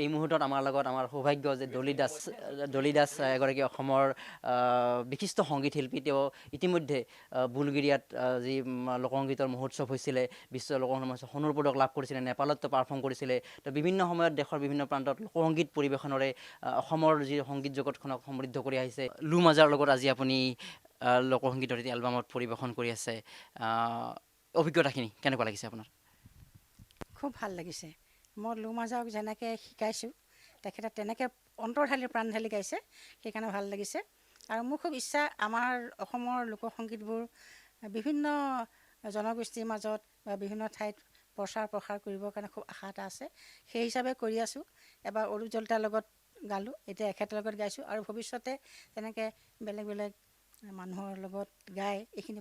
এই মুহূৰ্তত আমাৰ লগত আমাৰ সৌভাগ্য যে ডলি দাস এগৰাকী অসমৰ বিশিষ্ট সংগীত শিল্পী। তেওঁ ইতিমধ্যে বুলগেৰিয়াত যি লোকসংগীতৰ মহোৎসৱ হৈছিলে, বিশ্ব লোকসংগীত মহোৎসৱ সোণৰ পদক লাভ কৰিছিলে, নেপালত পাৰফৰ্ম কৰিছিলে। তো বিভিন্ন সময়ত দেশৰ বিভিন্ন প্ৰান্তত লোকসংগীত পৰিৱেশনেৰে অসমৰ যি সংগীত জগতখনক সমৃদ্ধ কৰি আহিছে। লু মাজাৰ লগত আজি আপুনি লোকসংগীতৰ এটি এলবামত পৰিৱেশন কৰি আছে। অভিজ্ঞতাখিনি কেনেকুৱা লাগিছে আপোনাৰ? খুব ভাল লাগিছে। মই লু মাজাওক যেনেকৈ শিকাইছোঁ তেখেতে তেনেকৈ অন্তৰঢালি প্ৰাণঢালি গাইছে, সেইকাৰণে ভাল লাগিছে। আৰু মোৰ খুব ইচ্ছা আমাৰ অসমৰ লোকসংগীতবোৰ বিভিন্ন জনগোষ্ঠীৰ মাজত বা বিভিন্ন ঠাইত প্ৰসাৰ কৰিবৰ কাৰণে খুব আশা এটা আছে। সেই হিচাপে কৰি আছোঁ। এবাৰ অৰূপ জলতাৰ লগত গালোঁ, এতিয়া এখেতৰ লগত গাইছোঁ আৰু ভৱিষ্যতে তেনেকৈ বেলেগ বেলেগ মানুহৰ লগত গাই এইখিনি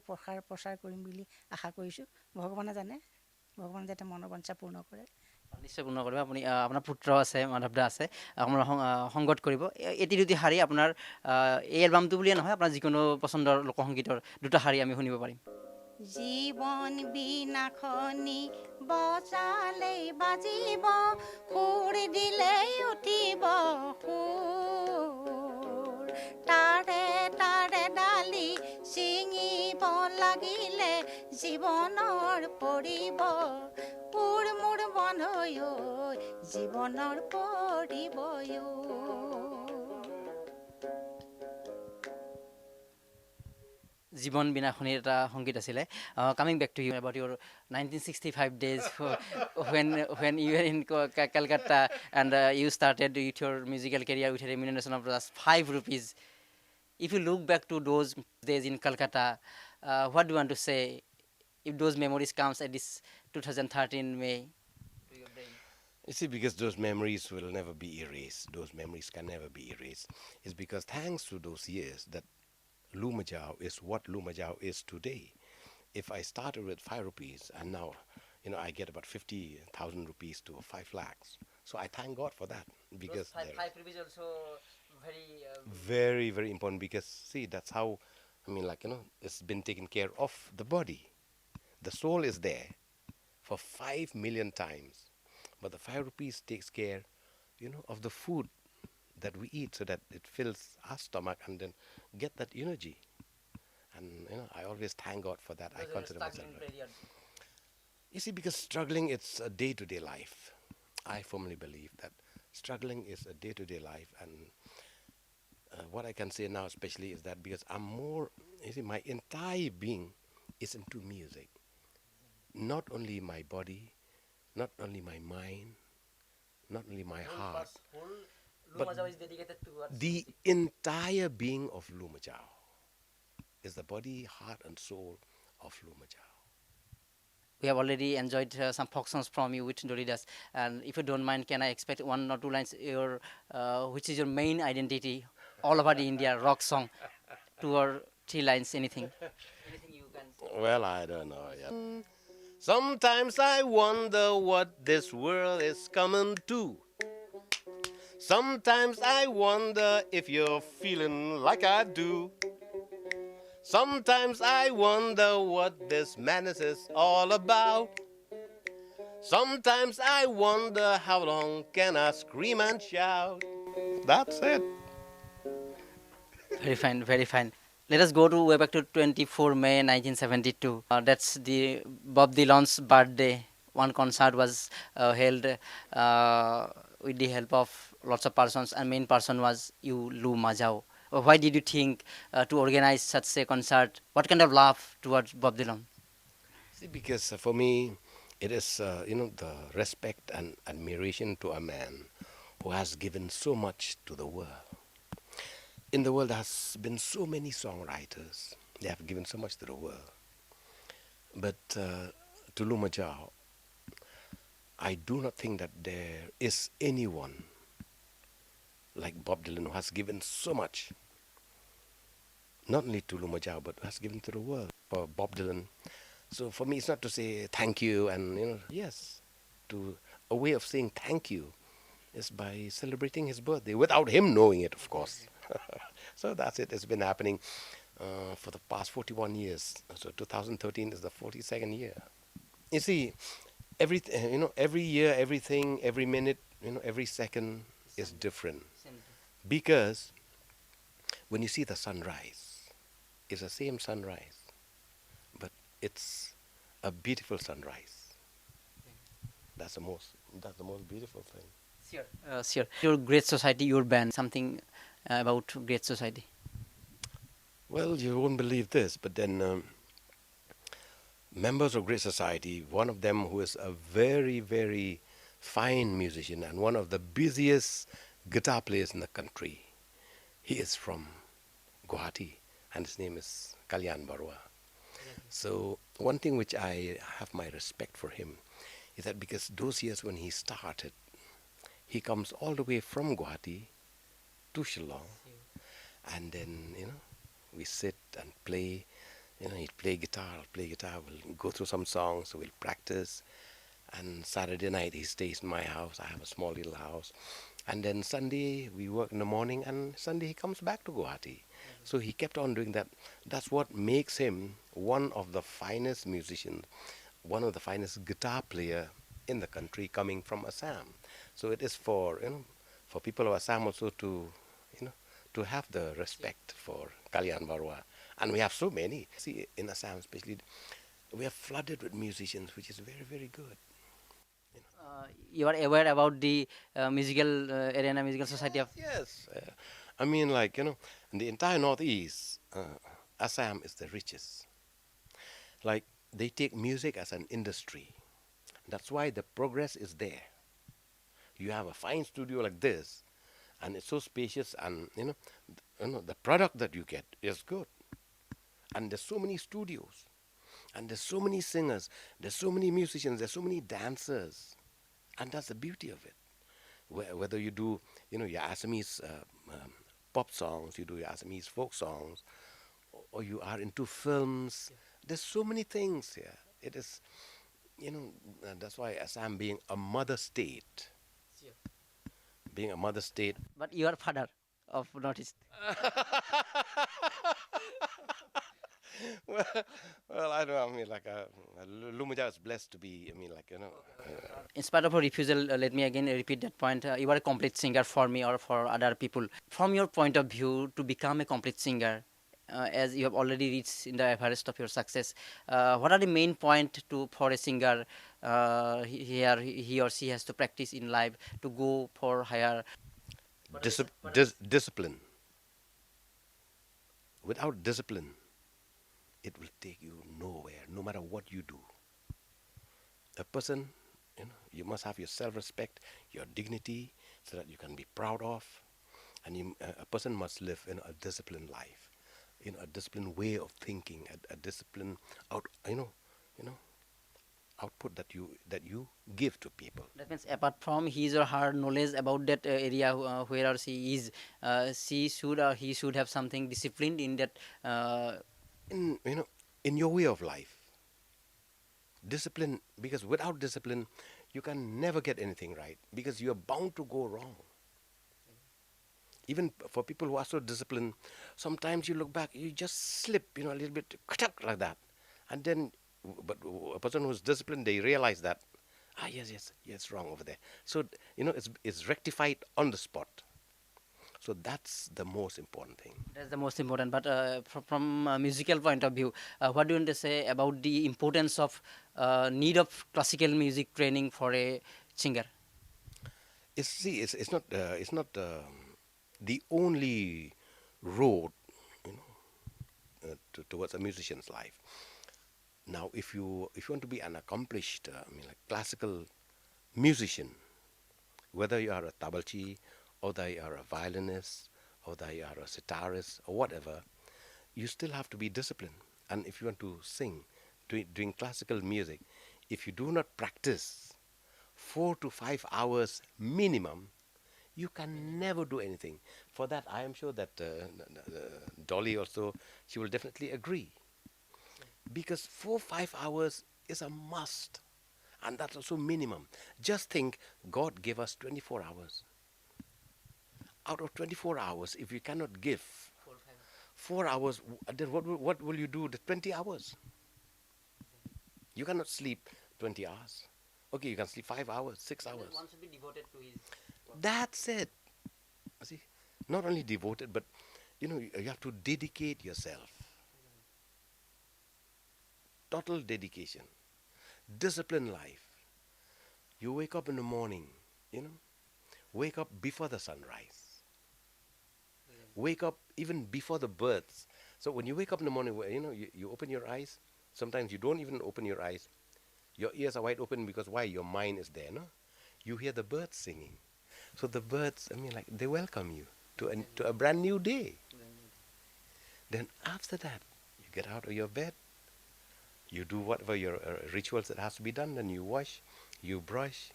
প্ৰচাৰ কৰিম বুলি আশা কৰিছোঁ। ভগৱানে জানে, ভগৱানে যাতে মনৰ বাঞ্ছা পূৰ্ণ কৰে। নিশ্চয় পূৰ্ণ কৰিব। আপুনি আপোনাৰ পুত্ৰ আছে, মাধৱ দা আছে, আপোনাৰ সংগত কৰিব। এটি দুটি শাৰী আপোনাৰ এই এলবামটো বুলিয়ে নহয়, আপোনাৰ যিকোনো পচন্দৰ লোকসংগীতৰ দুটা শাৰী আমি শুনিব পাৰিম। জীৱন বিনাশনি বজালেই বাজিব, সুৰ দিলেই উঠিব সুৰ, তাৰে তাৰে ডালি ছিঙিব লাগিলে জীৱনৰ পৰিব সুৰ, মোৰ বন্ধয় জীৱনৰ পৰিব। জীৱন বিনাশনিৰ এটা সংগীত আছিলে। Coming back to you about your 1965 days when you were in Calcutta and you started with your musical career with a remuneration of just 5 rupees. If you look back to those days in Calcutta, what do you want to say if those memories comes at this 2013 May to your brain? You see, because those memories will never be erased. Those memories can never be erased. It's because thanks to those years that Lu Majaw is what Lu Majaw is today. If I started with 5 rupees and now, I get about 50,000 rupees to 5 lakhs. So I thank God for that. Because those 5 rupees also very very, very important, because see, that's how, it's been taken care of the body. The soul is there for 5 million times. But the 5 rupees takes care, of the food that we eat so that it fills our stomach and then get that energy. And, I always thank God for that. I consider myself. You see, because struggling, it's a day-to-day life. I firmly believe that struggling is a day-to-day life. And what I can say now especially is that because I'm more, my entire being is into music. Not only my body, not only my mind, not only my heart, but Majaw is dedicated towards the entire being of Lu Majaw is the body, heart and soul of Lu Majaw. We have already enjoyed some folk songs from you with Dolly Das, and if you don't mind, can I expect 1 or 2 lines which is your main identity all over the India rock song? 2 or 3 lines, anything you can say. Well, I don't know yet. Sometimes I wonder what this world is coming to. Sometimes I wonder if you're feeling like I do. Sometimes I wonder what this madness is all about. Sometimes I wonder how long can I scream and shout. That's it. Very fine, very fine. Let us go to way back to 24 May 1972. That's the Bob Dylan's birthday. One concert was held with the help of lots of persons, and main person was you, Lu Majaw. Why did you think to organize such a concert? What kind of love towards Bob Dylan? See, because for me, it is, the respect and admiration to a man who has given so much to the world. In the world, there has been so many songwriters. They have given so much to the world. But to Lu Majaw, I do not think that there is anyone like Bob Dylan who has given so much, not only to Lu Majaw, but has given to the world. For Bob Dylan, so for me, it's not to say thank you and, yes, to a way of saying thank you is by celebrating his birthday without him knowing it, of course. So that's it. It's been happening for the past 41 years. So 2013 is the 42nd year. You see, every year, everything, every minute, every second is different. Because when you see the sunrise, it's the same sunrise, but it's a beautiful sunrise. That's the most. That's the most beautiful thing. Sure. Sure. Your Great Society, your band, something about Great Society. Well, you won't believe this, but then members of Great Society, one of them who is a very, very fine musician and one of the busiest guitar players in the country, he is from Guwahati, and his name is Kalyan Barua. So one thing which I have my respect for him is that because those years when he started, he comes all the way from Guwahati to Shillong, and then we sit and play. He'd play guitar, I'll play guitar. We'll go through some songs, we'll practice. And Saturday night he stays in my house. I have a small little house. And then Sunday we work in the morning, and Sunday he comes back to Guwahati. So he kept on doing that. That's what makes him one of the finest musicians, one of the finest guitar player in the country coming from Assam. So it is for for people of Assam also to to have the respect for Kalyan Barua. And we have so many. See, in Assam especially, we are flooded with musicians, which is very, very good. You are aware about the musical arena, musical society of. Yes. I mean, like, in the entire Northeast, Assam is the richest. Like, they take music as an industry. That's why the progress is there. You have a fine studio like this, and it's so spacious, and, the product that you get is good. And there's so many studios, and there's so many singers, there's so many musicians, there's so many dancers, and that's the beauty of it. Whether you do, your Assamese pop songs, you do your Assamese folk songs, or you are into films, there's so many things here. It is, that's why Assam being a mother state. But you are father of Northeast. well, well, I don't know. I mean, like, Lumajang is blessed to be. I mean, like, In spite of a refusal, let me again repeat that point. You are a complete singer for me or for other people. From your point of view, to become a complete singer, as you have already reached in the Everest of your success, what are the main point for a singer? He or she has to practice in life to go for higher. discipline. Without discipline, it will take you nowhere, no matter what you do. A person, you must have your self-respect, your dignity, so that you can be proud of, and a person must live in a disciplined life, a disciplined way of thinking, a disciplined output that you give to people. That means apart from his or her knowledge about that area where or she is, she should or he should have something disciplined in that. In your way of life, discipline, because without discipline you can never get anything right, because you're bound to go wrong. Even for people who are so disciplined, sometimes you look back, you just slip, a little bit like that, and then, but a person who's disciplined, they realize that, yes, wrong over there. So it's rectified on the spot. So that's the most important thing. That's the most important. But from a musical point of view, what do you want to say about the importance of need of classical music training for a singer? It's not the only road, towards a musician's life. Now, if you want to be an accomplished, like classical musician, whether you are a tabalchi, or that you are a violinist, or that you are a sitarist, or whatever, you still have to be disciplined. And if you want to sing, doing classical music, if you do not practice 4 to 5 hours minimum, you can never do anything. For that, I am sure that Dolly also, she will definitely agree. Because 4 5 hours is a must, and that's also minimum. Just think, God gave us 24 hours. Out of 24 hours, if you cannot give 4 hours, then what will you do the 20 hours? You cannot sleep 20 hours. Okay, you can sleep 5 hours, 6 hours. One should be devoted to his work. That's it. See, not only devoted, but you have to dedicate yourself. Total dedication. Disciplined life. You wake up in the morning, wake up before the sunrise. Wake up even before the birds. So when you wake up in the morning, you open your eyes. Sometimes you don't even open your eyes. Your ears are wide open because why? Your mind is there, no? You hear the birds singing. So the birds, they welcome you to a brand new day. Then after that, you get out of your bed. You do whatever your rituals that has to be done. Then you wash, you brush,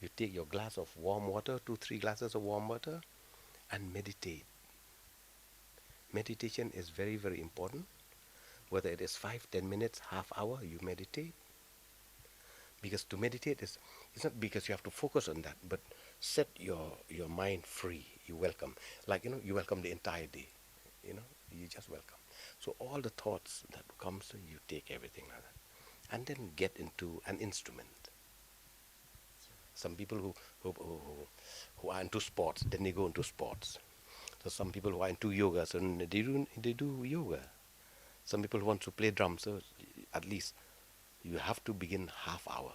you take your glass of warm water, 2-3 glasses of warm water, and meditate. Meditation is very, very important. Whether it is 5-10 minutes, half hour, you meditate. Because to meditate it's not because you have to focus on that, but set your mind free. You welcome, you welcome the entire day. You just welcome. So all the thoughts that comes, you take everything like that, and then get into an instrument. Some people who are into sports, then they go into sports. So some people who are into yoga, so they do yoga. Some people who want to play drums, so at least you have to begin half hour.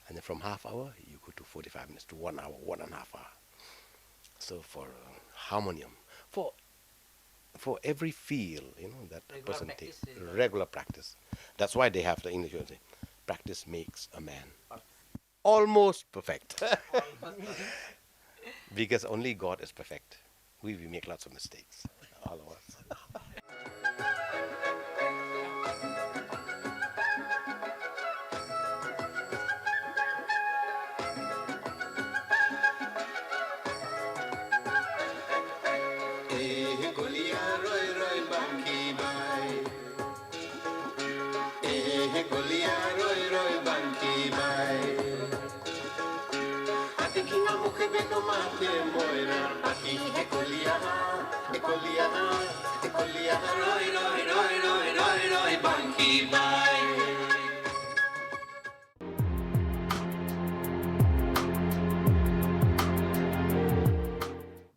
And then from half hour, you go to 45 minutes to 1 hour, 1.5 hours. So for harmonium, for every feel, that a person takes, regular practice. That's why they have the English word, say, practice makes a man almost perfect. Because only God is perfect. We make lots of mistakes, all of us. Banky, bye.